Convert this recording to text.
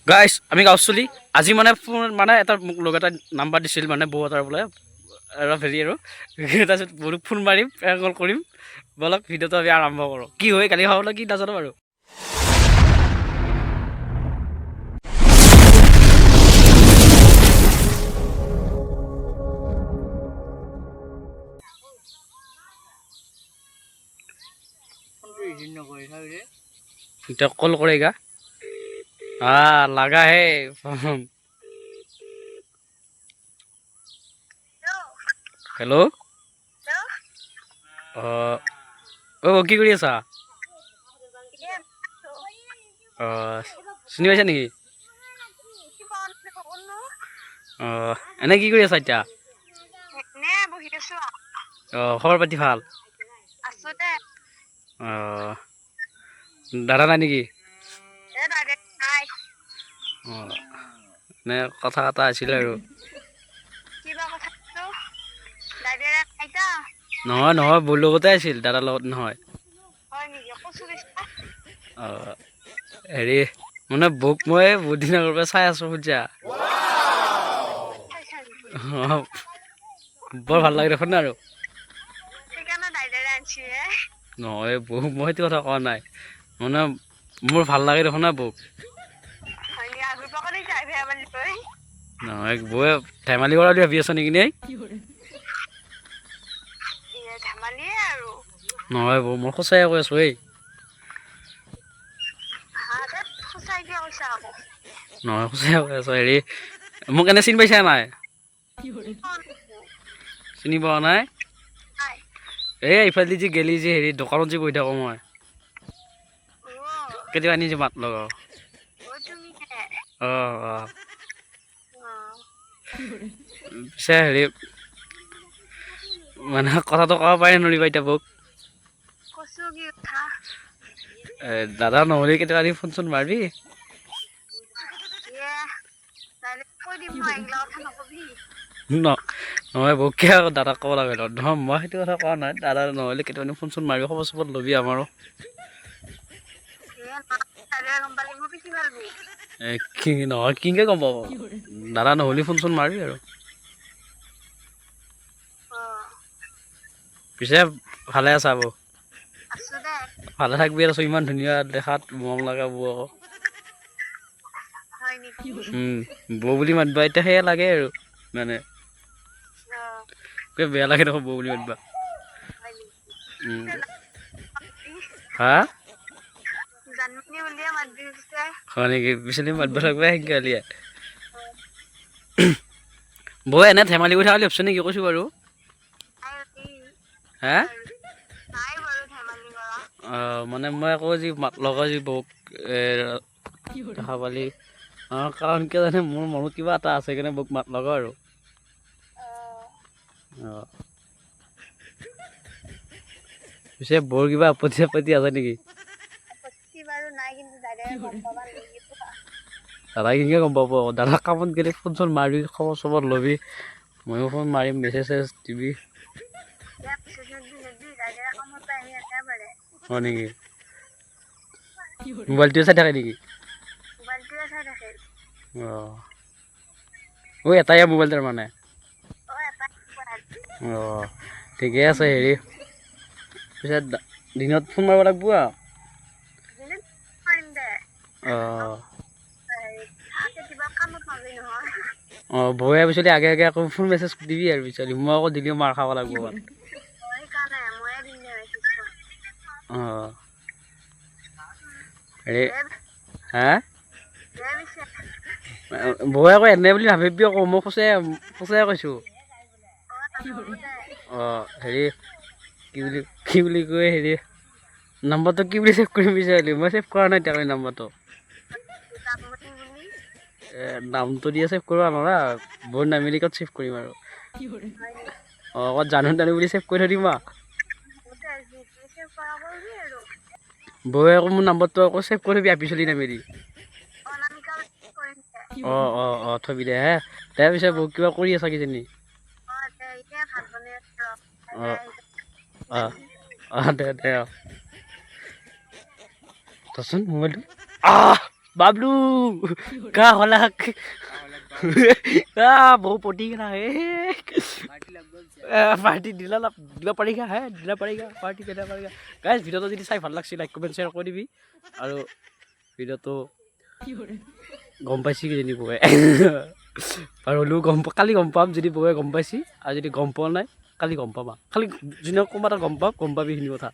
গাইছ আমি গাঁৱচলি আজি মানে ফোন মানে এটা মোক লগ এটা নাম্বাৰ দিছিল মানে বৌ এটাৰ বোলে অলপ হেৰি আৰু তাৰপিছত বৌক ফোন মাৰিম প্ৰেংক কল কৰিম বলক ভিডিঅ'টো আমি আৰম্ভ কৰোঁ কি হয় কালি খাবলৈ কি নাজানো বাৰু এতিয়া কল কৰেগা লাগা হে হেল্ল' অঁ কি কৰি আছা অঁ চিনি পাইছা নেকি অঁ এনে কি কৰি আছা এতিয়া অঁ খবৰ পাতি ভাল অঁ দাদা নাই নেকি অঁ এনে কথা এটা আছিল আৰু নহয় নহয় বৌৰ লগতে আছিল দাদাৰ লগত নহয় অঁ হেৰি মানে বৌক মই বহুত দিনৰ পৰা চাই আছোঁ বুজিছা অঁ বৰ ভাল লাগে দেখোন আৰু নহয় বৌক মই সেইটো কথা কোৱা নাই মানে মোৰ ভাল লাগে দেখোন না বৌক নহয় বৌয়ে ধেমালি কৰা বুলি ভাবি আছা নেকি নে নহয় বৌ মই সঁচাই কৈ আছোঁ এই নহয় সঁচাই কৈ আছোঁ হেৰি মোক এনে চিনি পাইছা নাই চিনি পোৱা নাই এই ইফালে যে গেলি যে হেৰি দোকানত যে বহি থাকোঁ মই কেতিয়াবা নিজে মাত লগাওঁ অঁ অঁ পিছে হেৰি মানে কথাটো ক'ব পাৰি নৰিবা এতিয়া বৌক দাদা নহ'লে কেতিয়াবা আনি ফোন চোন মাৰিবি নহয় বৌক কিয় আকৌ দাদাক ক'ব লাগে নহয় মই সেইটো কথা কোৱা নাই দাদা নহ'লে কেতিয়াবা ফোন চোন মাৰিবি খবৰ চবৰ ল'বি আমাৰো কি নহয় কিনকে গম পাব দাদা নহ'লে ফোন চোন মাৰিবি আৰু পিছে ভালে আছা বৌ ভালে থাকবি আৰু ইমান ধুনীয়া দেখাত মৰম লগা বৌ আকৌ বৌ বুলি মাতিবা এতিয়া সেয়া লাগে আৰু মানে বেয়া লাগে দেখোন বৌ বুলি মাতিবা হা হয় নেকি পিছলি মাতিব লাগবা সেনকে বৌ এনে ধেমালি কৰি থকা বুলি ভাবছ নেকি কৈছোঁ বাৰু হা মানে মই আকৌ যি মাত লগা যি বৌক দেখা পালি কাৰণ কিয় জানে মোৰ মনত কিবা এটা আছে সেইকাৰণে বৌক মাত লগাওঁ আৰু অঁ পিছে বৌৰ কিবা আপত্তি আপত্তি আছে নেকি দাদা কেনেকৈ গম পাব দাদা কামত গ'লে ফোন চোন মাৰিবি খবৰ চবৰ ল'বি ময়ো ফোন মাৰিম মেছেজ চেছেজ দিবি হয় নেকি মোবাইলটোৱে চাই থাকে নেকি অঁ এটাই মোবাইল তাৰ মানে অঁ ঠিকে আছে হেৰি পিছে দিনত ফোন মাৰিব লাগিব আৰু অঁ অঁ বৌয়ে পিছলি আগে আগে আকৌ ফোন মেছেজ দিবি আৰু পিছলি মই আকৌ দিলেও মাৰ খাব লাগিব অঁ হেৰি হা বৌয়ে আকৌ এনে বুলি ভাবিবি আকৌ মই সঁচাই কৈছোঁ অঁ হেৰি কি বুলি কয় হেৰি নাম্বাৰটো কি বুলি ছেভ কৰিম বিচাৰিলি মই ছেভ কৰা নাই তাৰ নাম্বাৰটো নামটো দিয়ে ছেভ কৰিব নোৱাৰা বৌৰ নামেৰি ক'ত ছেভ কৰিম আৰু অঁ ক'ত জানো বুলি ছেভ কৰি থৈ দিম বৌয়ে আকৌ মোৰ নাম্বাৰটো আকৌ ছেভ কৰি থবি পিছলি নামেৰি অঁ অঁ অঁ থবি দে হে তাৰপিছত বৌ কিবা কৰি আছা কিজানি অঁ অঁ অঁ দে অঁ দেচোন মোবাইলটো বাবলু কা হলাক বহু পটি না হে পাৰ্টি দিব পাৰিগা হে দিলা পাৰিগা পাৰ্টি কেইটা পাৰিগা গাইজ ভিডিঅ'টো যদি চাই ভাল লাগছে লাইক কমেণ্ট শ্বেয়াৰ কৰি দিবি আৰু ভিডিঅ'টো গম পাইছি কিজানি বৌয়ে আৰু হ'লেও কালি গম পাম যদি বৌয়ে গম পাইছি আৰু যদি গম পোৱা নাই কালি গম পাবা খালি যোনে কোনোবা এটা গম পাবি সেইখিনি কথা